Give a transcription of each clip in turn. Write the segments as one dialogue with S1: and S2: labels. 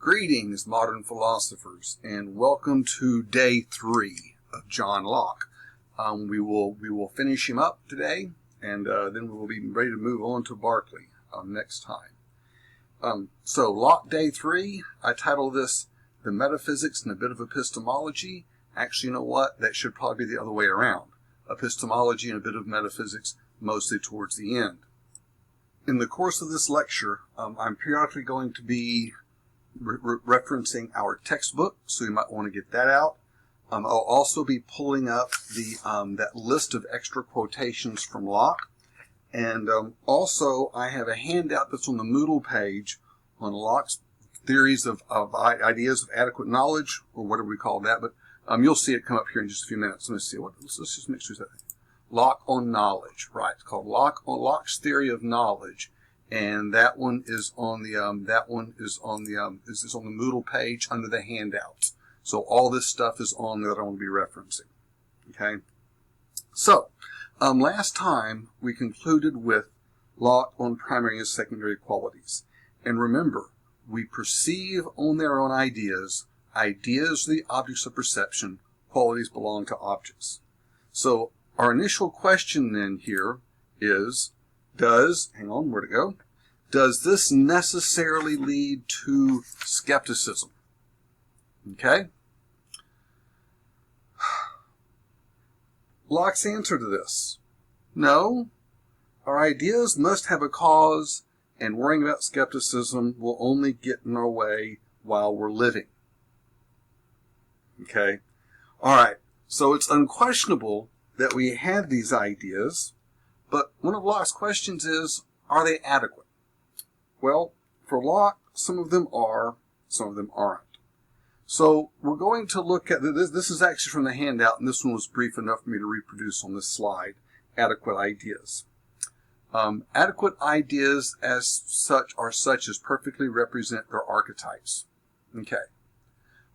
S1: Greetings, modern philosophers, and welcome to day 3 of John Locke. We will finish him up today, and then we will be ready to move on to Berkeley next time. So Locke day 3, I titled this "The Metaphysics and a Bit of Epistemology." Actually, you know what? That should probably be the other way around. Epistemology and a bit of metaphysics, mostly towards the end. In the course of this lecture, I'm periodically going to be referencing our textbook, so you might want to get that out. I'll also be pulling up the that list of extra quotations from Locke, and also I have a handout that's on the Moodle page on Locke's theories of ideas of adequate knowledge, or whatever we call that. But you'll see it come up here in just a few minutes. Let's see let's just make sure that Locke on knowledge, right? It's called Locke's theory of knowledge. And that one is on the is on the Moodle page under the handouts. So all this stuff is on there that I want to be referencing. Okay. So last time we concluded with Locke on primary and secondary qualities. And remember, we perceive on their own ideas. Ideas are the objects of perception. Qualities belong to objects. So our initial question then here is, does this necessarily lead to skepticism? Okay? Locke's answer to this: no. Our ideas must have a cause, and worrying about skepticism will only get in our way while we're living. Okay? Alright, so it's unquestionable that we have these ideas, but one of Locke's questions is, are they adequate? Well, for Locke, some of them are, some of them aren't. So we're going to look at this. This is actually from the handout, and this one was brief enough for me to reproduce on this slide. Adequate ideas. Adequate ideas as such are such as perfectly represent their archetypes. Okay.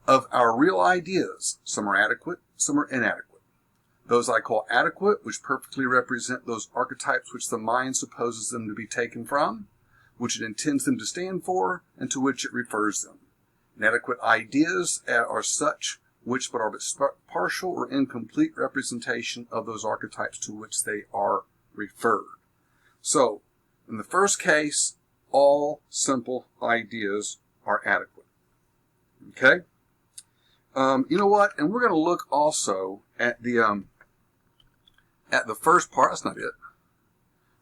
S1: Of our real ideas, some are adequate, some are inadequate. Those I call adequate, which perfectly represent those archetypes which the mind supposes them to be taken from, which it intends them to stand for, and to which it refers them. Inadequate ideas are such which but are partial or incomplete representation of those archetypes to which they are referred. So, in the first case, all simple ideas are adequate. Okay? You know what? And we're going to look also at the first part. That's not it.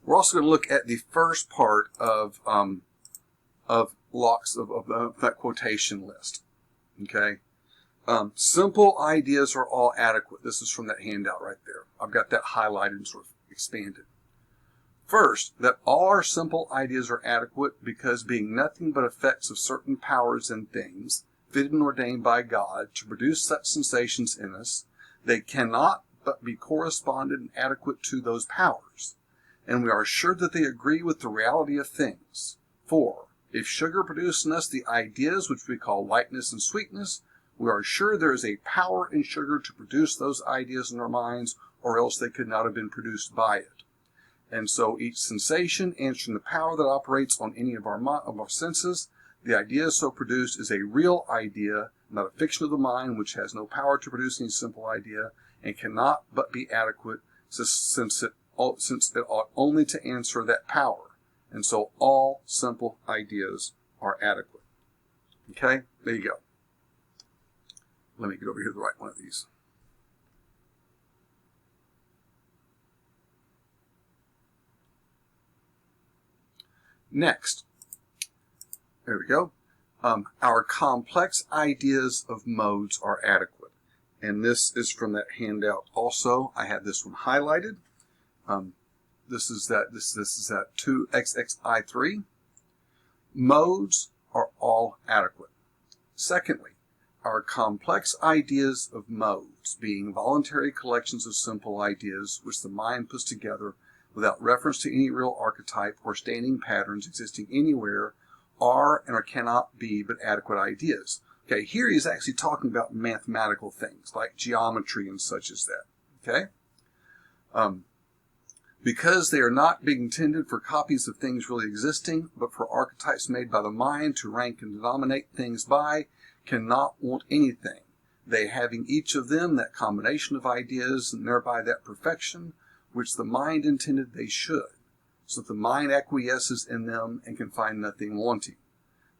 S1: We're also going to look at the first part of Locke's of that quotation list. Okay, simple ideas are all adequate. This is from that handout right there. I've got that highlighted and sort of expanded. First, that all our simple ideas are adequate because, being nothing but effects of certain powers and things, fitted and ordained by God to produce such sensations in us, they cannot but be correspondent and adequate to those powers. And we are sure that they agree with the reality of things. For, if sugar produced in us the ideas which we call lightness and sweetness, we are sure there is a power in sugar to produce those ideas in our minds, or else they could not have been produced by it. And so each sensation answering the power that operates on any of our senses, the idea so produced is a real idea, not a fiction of the mind which has no power to produce any simple idea, and cannot but be adequate, since it ought only to answer that power. And so all simple ideas are adequate. Okay? There you go. Let me get over here to the right one of these. Next. There we go. Our complex ideas of modes are adequate. And this is from that handout also. I have this one highlighted. This is that 2xxi3. Modes are all adequate. Secondly, our complex ideas of modes, being voluntary collections of simple ideas which the mind puts together without reference to any real archetype or standing patterns existing anywhere, are and or cannot be but adequate ideas. Okay, here he's actually talking about mathematical things like geometry and such as that. Okay? Because they are not being intended for copies of things really existing, but for archetypes made by the mind to rank and denominate things by, cannot want anything, they having each of them that combination of ideas and thereby that perfection which the mind intended they should, so that the mind acquiesces in them and can find nothing wanting.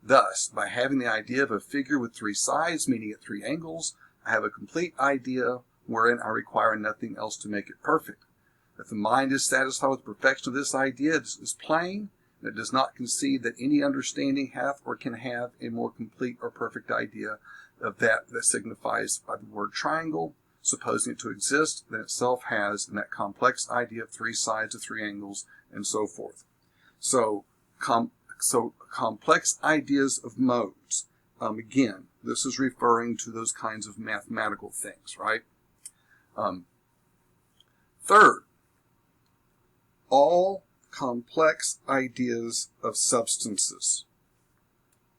S1: Thus, by having the idea of a figure with three sides meeting at three angles, I have a complete idea wherein I require nothing else to make it perfect. If the mind is satisfied with the perfection of this idea, it is plain, and it does not concede that any understanding hath or can have a more complete or perfect idea of that signifies by the word triangle, supposing it to exist, than itself has in that complex idea of three sides of three angles, and so forth. So complex ideas of modes. Again, this is referring to those kinds of mathematical things, right? Third, all complex ideas of substances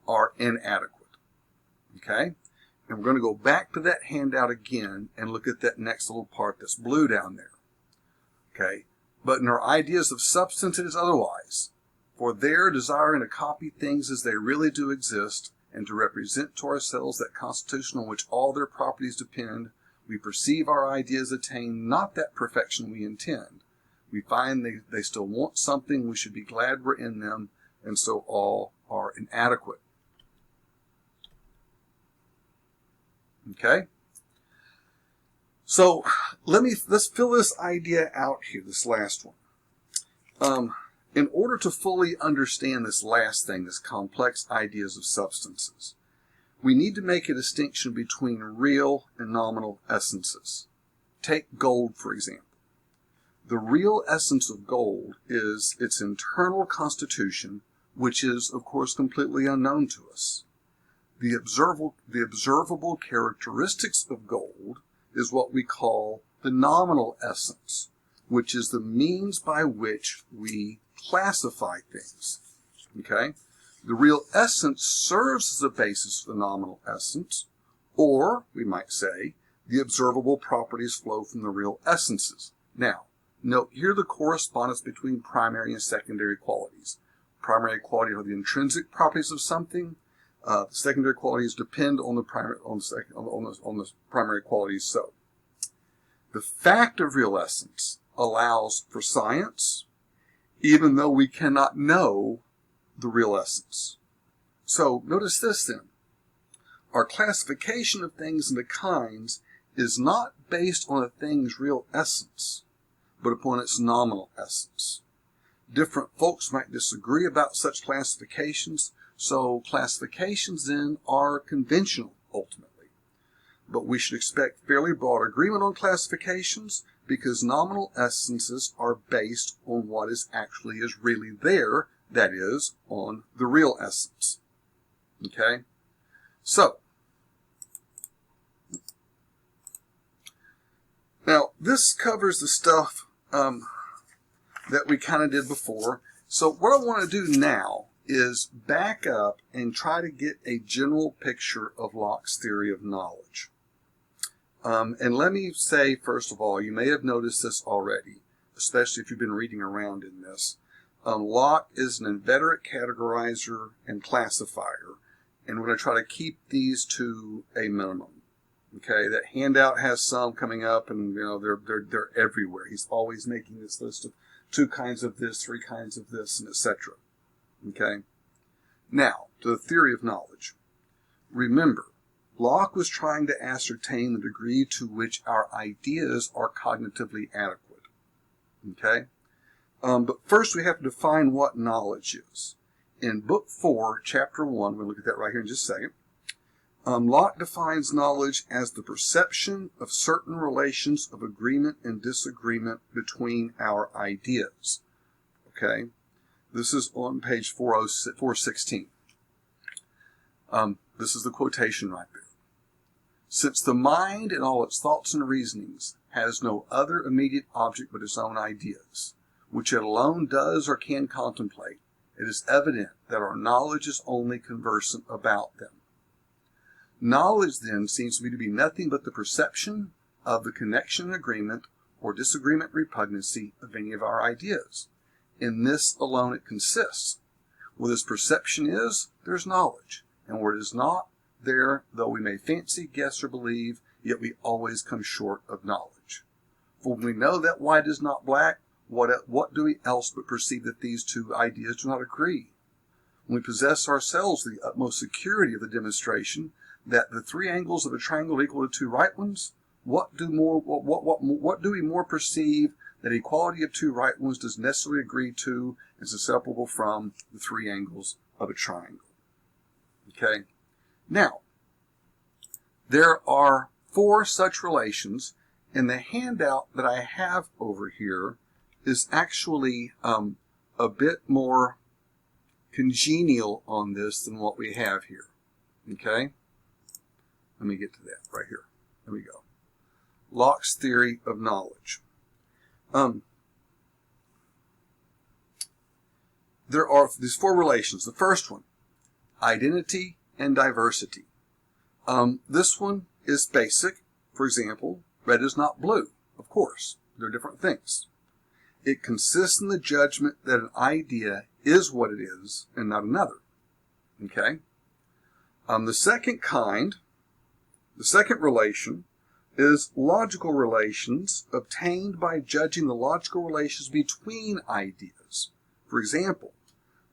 S1: are inadequate. Okay? And we're going to go back to that handout again and look at that next little part that's blue down there. Okay? But in our ideas of substance it is otherwise. For there, desiring to copy things as they really do exist, and to represent to ourselves that constitution on which all their properties depend, we perceive our ideas attain not that perfection we intend. We find they still want something, we should be glad we're in them, and so all are inadequate. Okay? So let's fill this idea out here, this last one. In order to fully understand this last thing, this complex ideas of substances, we need to make a distinction between real and nominal essences. Take gold, for example. The real essence of gold is its internal constitution, which is, of course, completely unknown to us. The observable characteristics of gold is what we call the nominal essence, which is the means by which we classify things. Okay? The real essence serves as a basis for the nominal essence, or, we might say, the observable properties flow from the real essences. Now, note here the correspondence between primary and secondary qualities. Primary qualities are the intrinsic properties of something. The secondary qualities depend on the primary qualities. So, the fact of real essence allows for science, even though we cannot know the real essence. So, notice this then. Our classification of things into kinds is not based on a thing's real essence, but upon its nominal essence. Different folks might disagree about such classifications, so classifications then are conventional ultimately. But we should expect fairly broad agreement on classifications because nominal essences are based on what is really there, that is, on the real essence. Okay? So, now this covers the stuff that we kind of did before. So what I want to do now is back up and try to get a general picture of Locke's theory of knowledge. And let me say, first of all, you may have noticed this already, especially if you've been reading around in this. Locke is an inveterate categorizer and classifier, and we're going to try to keep these to a minimum. Okay, that handout has some coming up, and they're everywhere. He's always making this list of 2 kinds of this, 3 kinds of this, and etc. Okay, now to the theory of knowledge. Remember, Locke was trying to ascertain the degree to which our ideas are cognitively adequate. Okay, but first we have to define what knowledge is. In Book 4, Chapter 1, we'll look at that right here in just a second. Locke defines knowledge as the perception of certain relations of agreement and disagreement between our ideas. Okay? This is on page 416. This is the quotation right there. Since the mind in all its thoughts and reasonings has no other immediate object but its own ideas, which it alone does or can contemplate, it is evident that our knowledge is only conversant about them. Knowledge, then, seems to me to be nothing but the perception of the connection and agreement, or disagreement, repugnancy of any of our ideas. In this alone it consists. Where this perception is, there's knowledge. And where it is not, there, though we may fancy, guess, or believe, yet we always come short of knowledge. For when we know that white is not black, what do we else but perceive that these two ideas do not agree? When we possess ourselves the utmost security of the demonstration that the three angles of a triangle equal to two right ones, what do we more perceive that equality of two right ones does necessarily agree to and is separable from the three angles of a triangle? Okay. Now, there are 4 such relations, and the handout that I have over here is actually a bit more congenial on this than what we have here. Okay? Let me get to that right here. There we go. Locke's theory of knowledge. There are these 4 relations. The first one, identity and diversity. This one is basic. For example, red is not blue. Of course, they're different things. It consists in the judgment that an idea is what it is and not another. Okay? The second relation is logical relations obtained by judging the logical relations between ideas. For example,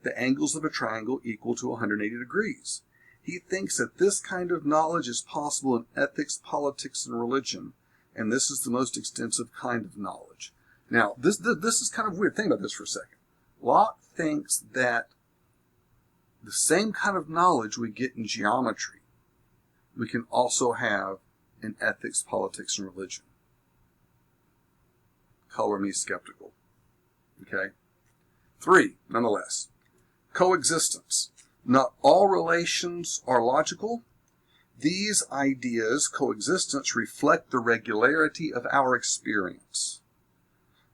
S1: the angles of a triangle equal to 180 degrees. He thinks that this kind of knowledge is possible in ethics, politics, and religion, and this is the most extensive kind of knowledge. Now, this is kind of weird. Think about this for a second. Locke thinks that the same kind of knowledge we get in geometry, we can also have in ethics, politics, and religion. Color me skeptical. Okay? 3, nonetheless. Coexistence. Not all relations are logical. These ideas, coexistence, reflect the regularity of our experience.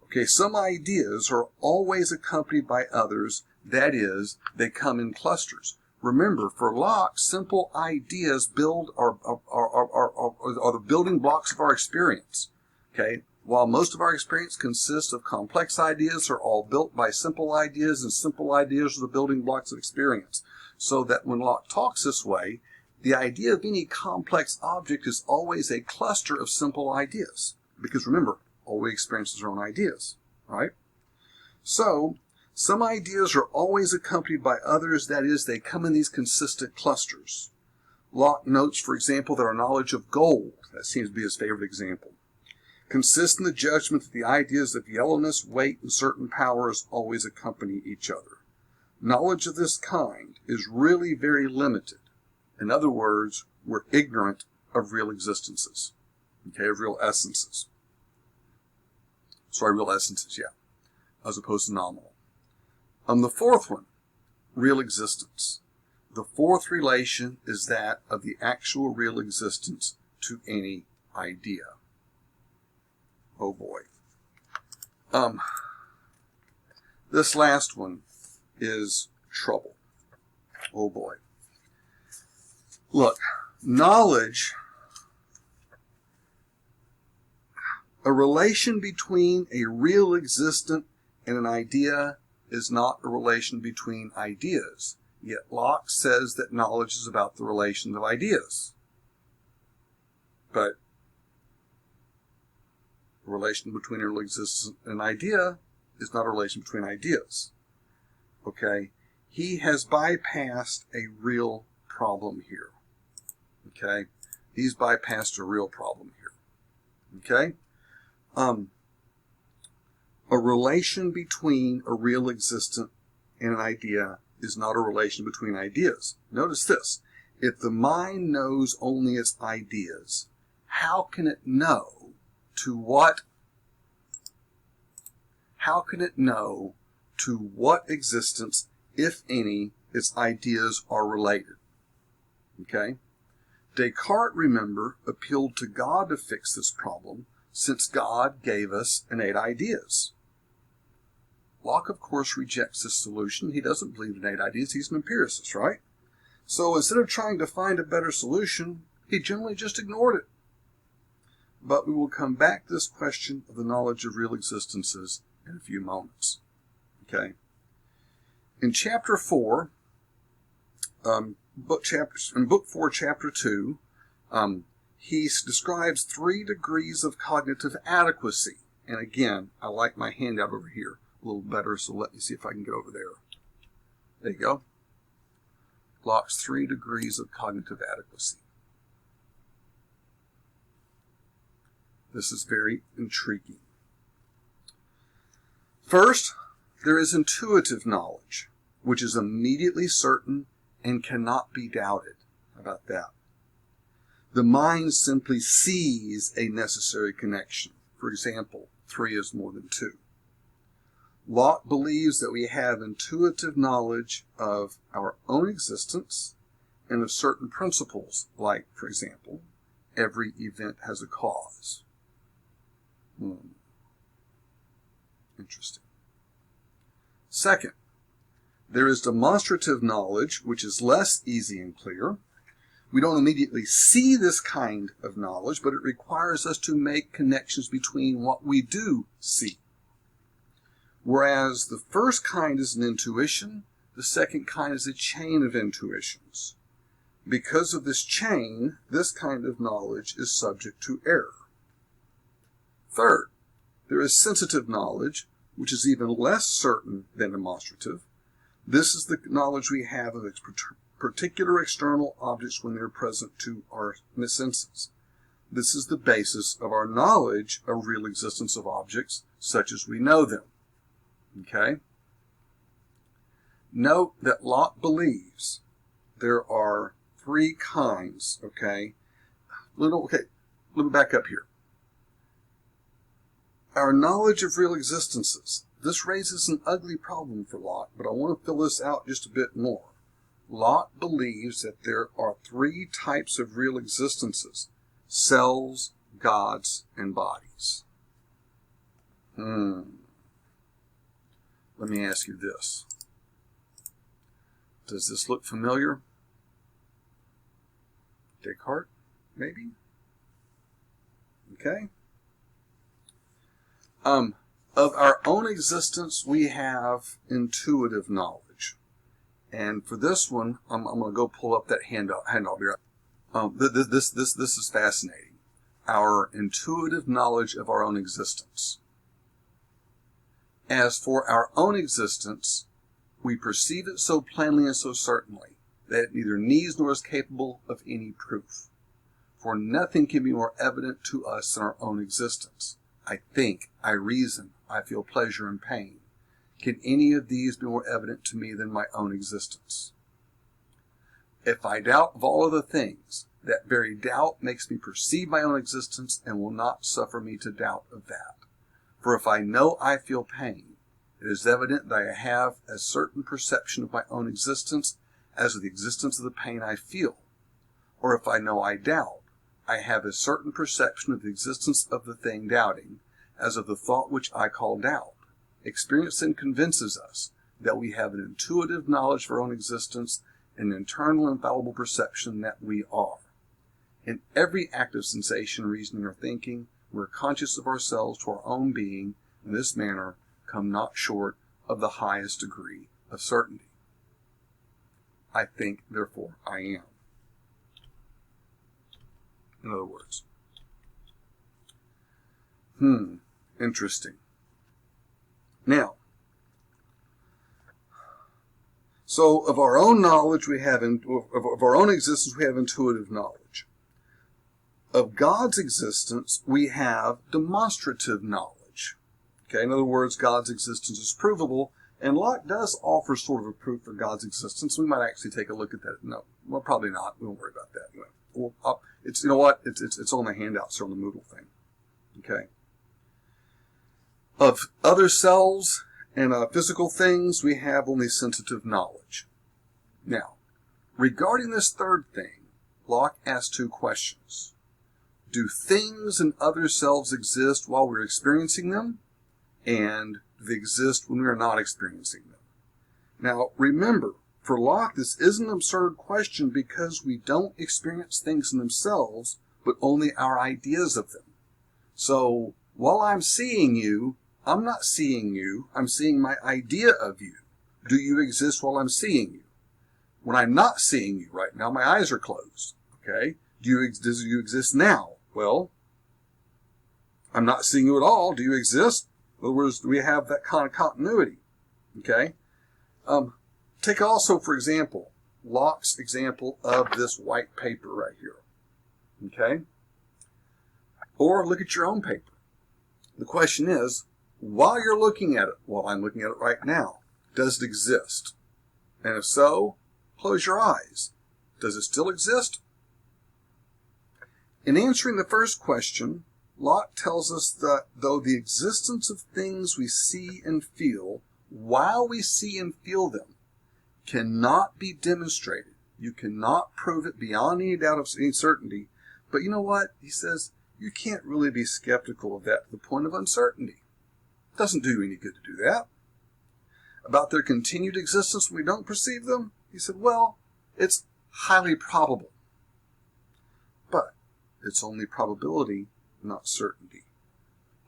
S1: Okay, some ideas are always accompanied by others. That is, they come in clusters. Remember, for Locke, simple ideas are the building blocks of our experience. Okay, while most of our experience consists of complex ideas, are all built by simple ideas, and simple ideas are the building blocks of experience. So that when Locke talks this way, the idea of any complex object is always a cluster of simple ideas. Because remember, all we experience is our own ideas, right? So, some ideas are always accompanied by others, that is, they come in these consistent clusters. Locke notes, for example, that our knowledge of gold, that seems to be his favorite example, consists in the judgment that the ideas of yellowness, weight, and certain powers always accompany each other. Knowledge of this kind is really very limited. In other words, we're ignorant of real existences, okay, of real essences. Real essences, yeah, as opposed to nominal. The fourth one, real existence. The fourth relation is that of the actual real existence to any idea. Oh boy. This last one is trouble. Oh boy. Look, knowledge, a relation between a real existent and an idea is not a relation between ideas. Yet Locke says that knowledge is about the relations of ideas. But a relation between a real existence and an idea is not a relation between ideas. Okay? He has bypassed a real problem here. Okay? He's bypassed a real problem here. Okay? A relation between a real existent and an idea is not a relation between ideas. Notice this. If the mind knows only its ideas, how can it know to what existence, if any, its ideas are related? Okay? Descartes, remember, appealed to God to fix this problem, since God gave us innate ideas. Locke, of course, rejects this solution. He doesn't believe in innate ideas. He's an empiricist, right? So instead of trying to find a better solution, he generally just ignored it. but we will come back to this question of the knowledge of real existences in a few moments. Okay? In Chapter 4, Book 4, Chapter 2, he describes 3 degrees of cognitive adequacy. And again, I like my handout over here a little better, so let me see if I can get over there. There you go. Locke's 3 degrees of cognitive adequacy. This is very intriguing. First, there is intuitive knowledge, which is immediately certain and cannot be doubted. How about that? The mind simply sees a necessary connection. For example, 3 is more than 2. Locke believes that we have intuitive knowledge of our own existence and of certain principles, like, for example, every event has a cause. Interesting. Second, there is demonstrative knowledge, which is less easy and clear. We don't immediately see this kind of knowledge, but it requires us to make connections between what we do see. Whereas the first kind is an intuition, the second kind is a chain of intuitions. Because of this chain, this kind of knowledge is subject to error. Third, there is sensitive knowledge, which is even less certain than demonstrative. This is the knowledge we have of particular external objects when they're present to our senses. This is the basis of our knowledge of real existence of objects, such as we know them. Okay? Note that Locke believes there are 3 kinds, okay? Let me back up here. Our knowledge of real existences. This raises an ugly problem for Locke, but I want to fill this out just a bit more. Locke believes that there are 3 types of real existences: selves, gods, and bodies. Let me ask you this. Does this look familiar? Descartes, maybe? Okay. Of our own existence, we have intuitive knowledge. And for this one, I'm going to go pull up that handout here. This is fascinating. Our intuitive knowledge of our own existence. As for our own existence, we perceive it so plainly and so certainly that it neither needs nor is capable of any proof. For nothing can be more evident to us than our own existence. I think, I reason, I feel pleasure and pain. Can any of these be more evident to me than my own existence? If I doubt of all other things, that very doubt makes me perceive my own existence and will not suffer me to doubt of that. For if I know I feel pain, it is evident that I have a certain perception of my own existence as of the existence of the pain I feel. Or if I know I doubt, I have a certain perception of the existence of the thing doubting, as of the thought which I call doubt. Experience then convinces us that we have an intuitive knowledge of our own existence, an internal infallible perception that we are. In every act of sensation, reasoning, or thinking, we are conscious of ourselves to our own being, in this manner come not short of the highest degree of certainty. I think, therefore I am. In other words. Interesting. Now, so of our own knowledge of our own existence, we have intuitive knowledge. Of God's existence, we have demonstrative knowledge. Okay, in other words, God's existence is provable, and Locke does offer sort of a proof for God's existence. We might actually take a look at that. No, well, probably not. We won't worry about that. Anyway, it's, you know what? It's on the handouts, on the Moodle thing. Okay. Of other selves and physical things, we have only sensitive knowledge. Now, regarding this third thing, Locke asks 2 questions. Do things and other selves exist while we're experiencing them? And do they exist when we are not experiencing them? Now, remember, for Locke, this is an absurd question because we don't experience things in themselves, but only our ideas of them. So while I'm seeing you, I'm not seeing you. I'm seeing my idea of you. Do you exist while I'm seeing you? When I'm not seeing you right now, my eyes are closed. Okay? Does you exist now? Well, I'm not seeing you at all. Do you exist? In other words, do we have that kind of continuity? Okay? Take also, for example, Locke's example of this white paper right here. Okay? Or look at your own paper. The question is, while you're looking at it, while I'm looking at it right now, does it exist? And if so, close your eyes. Does it still exist? In answering the first question, Locke tells us that though the existence of things we see and feel, while we see and feel them, cannot be demonstrated, you cannot prove it beyond any doubt of any certainty, but you know what? He says, you can't really be skeptical of that to the point of uncertainty. It doesn't do you any good to do that. About their continued existence when we don't perceive them, he said, well, it's highly probable. But it's only probability, not certainty.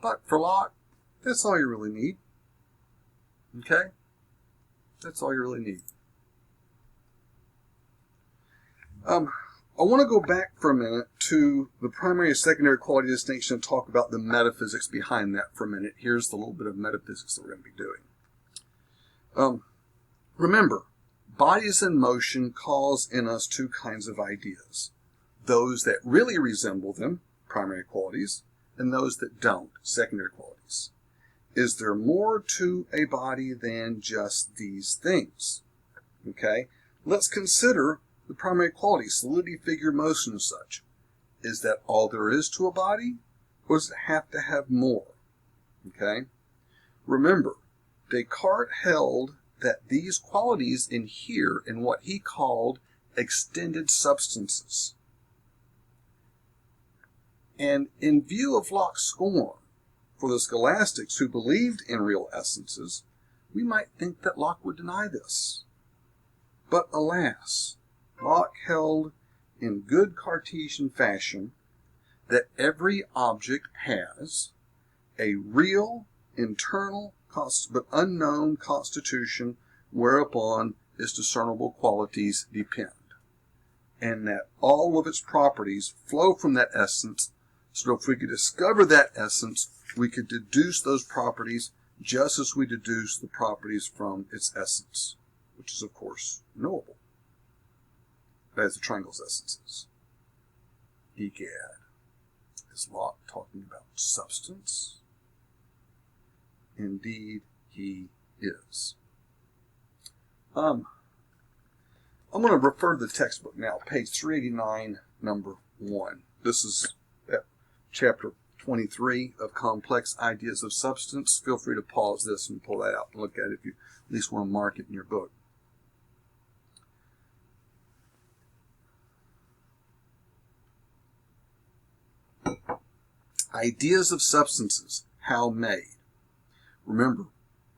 S1: But for Locke, that's all you really need. Okay? That's all you really need. I want to go back for a minute to the primary and secondary quality distinction and talk about the metaphysics behind that for a minute. Here's the little bit of metaphysics that we're going to be doing. Remember, bodies in motion cause in us two kinds of ideas. Those that really resemble them, primary qualities, and those that don't, secondary qualities. Is there more to a body than just these things? Okay, let's consider the primary qualities, solidity, figure, motion, and such. Is that all there is to a body, or does it have to have more? Okay, remember, Descartes held that these qualities inhere in what he called extended substances. And in view of Locke's scorn for the scholastics who believed in real essences, we might think that Locke would deny this. But alas, Locke held in good Cartesian fashion that every object has a real, internal, but unknown constitution whereupon its discernible qualities depend, and that all of its properties flow from that essence. So if we could discover that essence, we could deduce those properties just as we deduce the properties from its essence, which is, of course, knowable. That is the triangle's essences. Egad, is Locke talking about substance? Indeed, he is. I'm going to refer to the textbook now, page 389, number 1. This is chapter 23 of Complex Ideas of Substance. Feel free to pause this and pull that out and look at it if you at least want to mark it in your book. Ideas of substances, how made. Remember,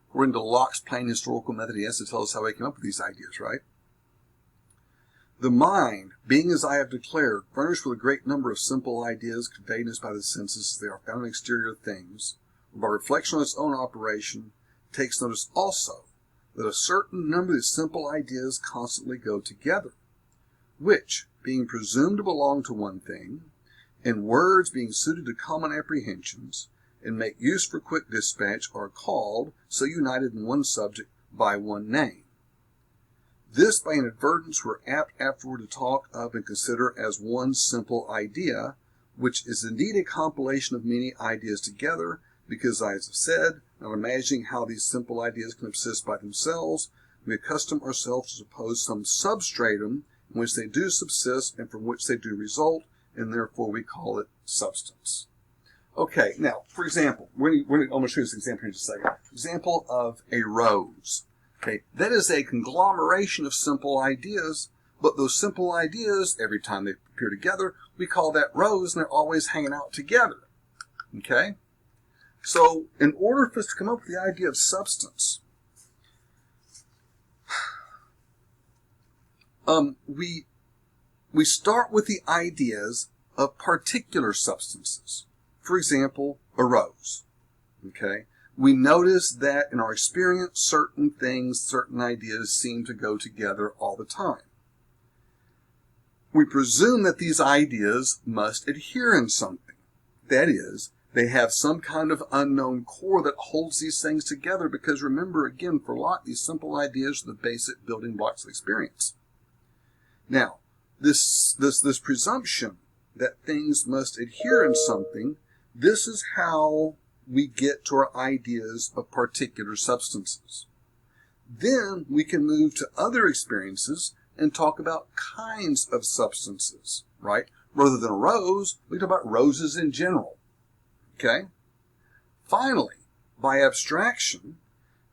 S1: according to Locke's plain historical method, he has to tell us how he came up with these ideas, right? The mind, being as I have declared, furnished with a great number of simple ideas conveyed us by the senses as they are found in exterior things, or by reflection on its own operation, takes notice also that a certain number of these simple ideas constantly go together, which, being presumed to belong to one thing, and words being suited to common apprehensions, and make use for quick dispatch, are called, so united in one subject, by one name. This by inadvertence we're apt afterward to talk of and consider as one simple idea, which is indeed a compilation of many ideas together, because, as I have said, not imagining how these simple ideas can subsist by themselves, we accustom ourselves to suppose some substratum in which they do subsist and from which they do result, and therefore we call it substance. Okay, now, for example, I'm going to show you this example here in just a second. Example of a rose. Okay, that is a conglomeration of simple ideas, but those simple ideas, every time they appear together, we call that rose, and they're always hanging out together. Okay? So, in order for us to come up with the idea of substance, we start with the ideas of particular substances. for example, a rose. Okay? We notice that in our experience, certain things, certain ideas seem to go together all the time. We presume that these ideas must adhere in something. That is, they have some kind of unknown core that holds these things together, because remember, again, for Locke, these simple ideas are the basic building blocks of experience. Now, this presumption that things must adhere in something, this is how we get to our ideas of particular substances. Then we can move to other experiences and talk about kinds of substances, right? Rather than a rose, we talk about roses in general. Okay? Finally, by abstraction,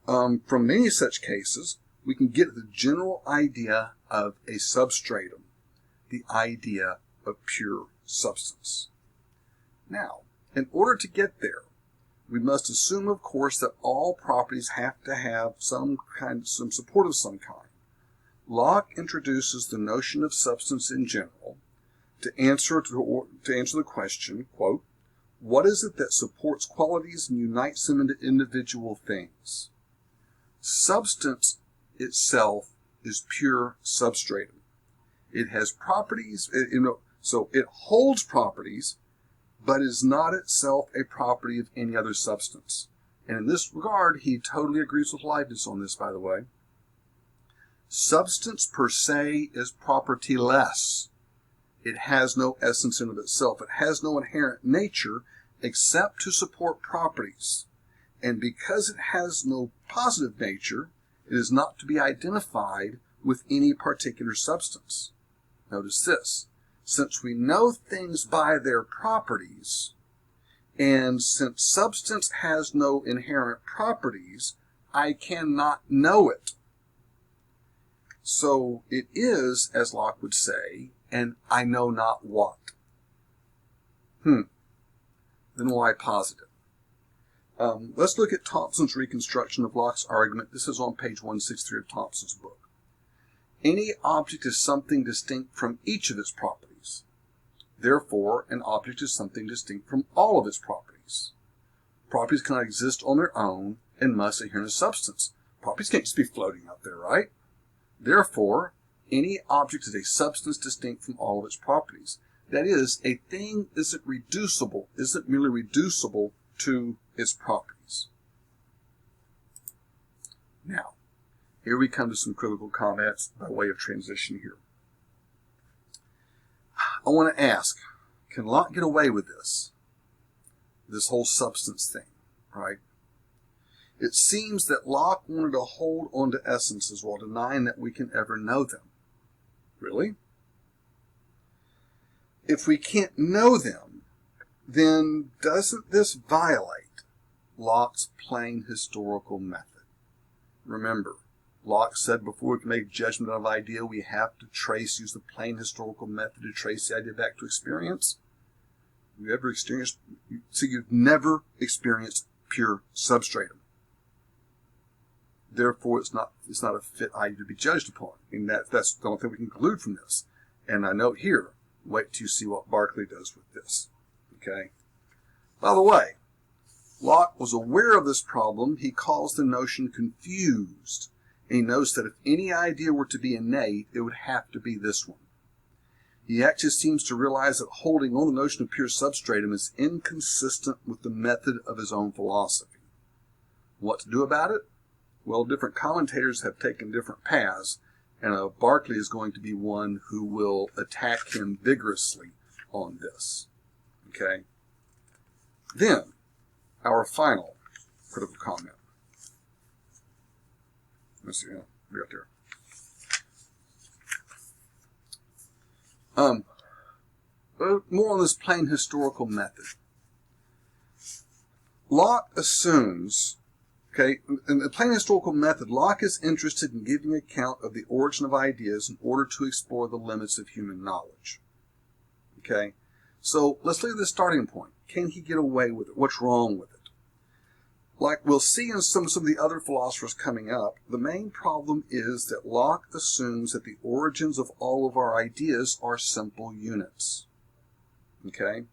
S1: from many such cases, we can get the general idea of a substratum, the idea of pure substance. Now, in order to get there, we must assume, of course, that all properties have to have some support of some kind. Locke introduces the notion of substance in general to answer the question, quote, what is it that supports qualities and unites them into individual things? Substance itself is pure substratum. It has properties, so it holds properties, but is not itself a property of any other substance. And in this regard, he totally agrees with Leibniz on this, by the way. Substance per se is propertyless. It has no essence in of itself. It has no inherent nature except to support properties. And because it has no positive nature, it is not to be identified with any particular substance. Notice this. Since we know things by their properties, and since substance has no inherent properties, I cannot know it. So it is, as Locke would say, an I know not what. Then why positive? Let's look at Thompson's reconstruction of Locke's argument. This is on page 163 of Thompson's book. Any object is something distinct from each of its properties. Therefore, an object is something distinct from all of its properties. Properties cannot exist on their own and must adhere to substance. Properties can't just be floating out there, right? Therefore, any object is a substance distinct from all of its properties. That is, a thing isn't merely reducible to its properties. Now, here we come to some critical comments by way of transition here. I want to ask, can Locke get away with this? This whole substance thing, right? It seems that Locke wanted to hold on to essences while denying that we can ever know them. Really? If we can't know them, then doesn't this violate Locke's plain historical method? Remember, Locke said before we can make judgment of an idea, we have to use the plain historical method to trace the idea back to experience. You've never experienced pure substratum. Therefore, it's not a fit idea to be judged upon. And that's the only thing we can conclude from this. And I note here, wait till you see what Berkeley does with this. Okay? By the way, Locke was aware of this problem. He calls the notion confused. And he knows that if any idea were to be innate, it would have to be this one. He actually seems to realize that holding on the notion of pure substratum is inconsistent with the method of his own philosophy. What to do about it? Well, different commentators have taken different paths, and Berkeley is going to be one who will attack him vigorously on this. Okay? Then, our final critical comment. Let's see, we got there. More on this plain historical method. Locke assumes, okay, in the plain historical method, Locke is interested in giving account of the origin of ideas in order to explore the limits of human knowledge. Okay? So, let's look at the starting point. Can he get away with it? What's wrong with it? Like we'll see in some of the other philosophers coming up, the main problem is that Locke assumes that the origins of all of our ideas are simple units. Okay?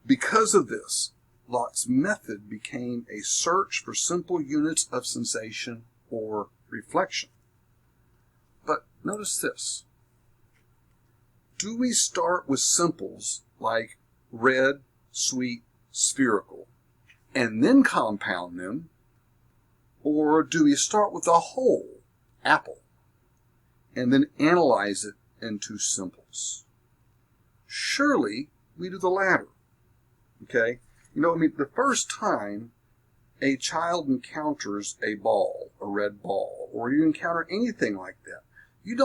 S1: Because of this, Locke's method became a search for simple units of sensation or reflection. But notice this. Do we start with simples like red, sweet, spherical, and then compound them? Or do we start with the whole, apple, and then analyze it into simples? Surely we do the latter. Okay? The first time a child encounters a ball, a red ball, or you encounter anything like that, you're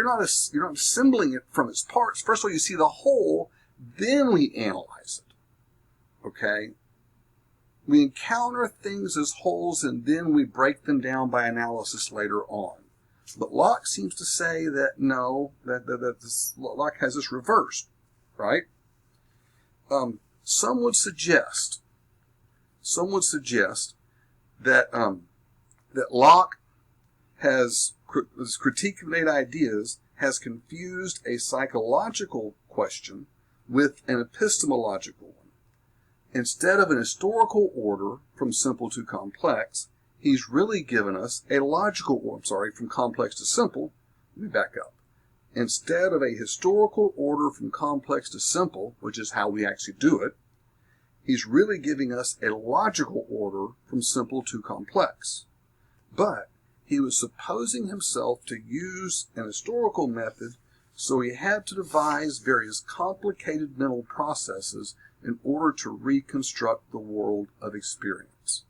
S1: not assembling it from its parts. First of all, you see the whole, then we analyze it. Okay? We encounter things as wholes, and then we break them down by analysis later on. But Locke seems to say that no, Locke has this reversed, right? Some would suggest that that Locke has his critique of innate ideas has confused a psychological question with an epistemological one. Instead of an historical order from simple to complex, he's really given us a logical order, from complex to simple. Let me back up. Instead of a historical order from complex to simple, which is how we actually do it, he's really giving us a logical order from simple to complex. But he was supposing himself to use an historical method, so he had to devise various complicated mental processes in order to reconstruct the world of experience.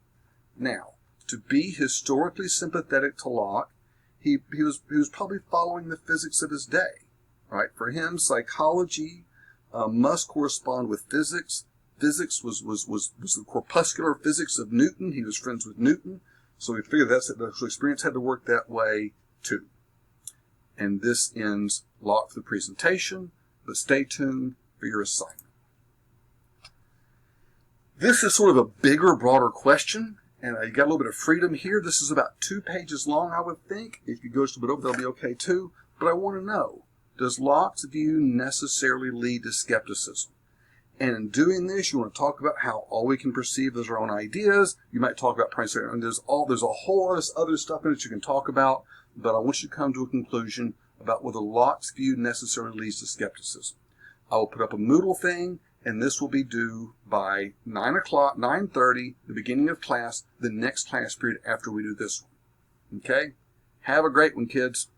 S1: Now, to be historically sympathetic to Locke, he was probably following the physics of his day, right? For him, psychology must correspond with physics. Physics was the corpuscular physics of Newton. He was friends with Newton, so he figured the experience had to work that way too. And this ends Locke for the presentation, but stay tuned for your assignment. This is sort of a bigger, broader question, and you got a little bit of freedom here. This is about 2 pages long, I would think. If you go just a bit over, that'll be okay too. But I want to know, does Locke's view necessarily lead to skepticism? And in doing this, you want to talk about how all we can perceive is our own ideas. You might talk about principle, and there's a whole lot of other stuff in it you can talk about, but I want you to come to a conclusion about whether Locke's view necessarily leads to skepticism. I will put up a Moodle thing, and this will be due by 9:30, the beginning of class, the next class period after we do this one. Okay? Have a great one, kids.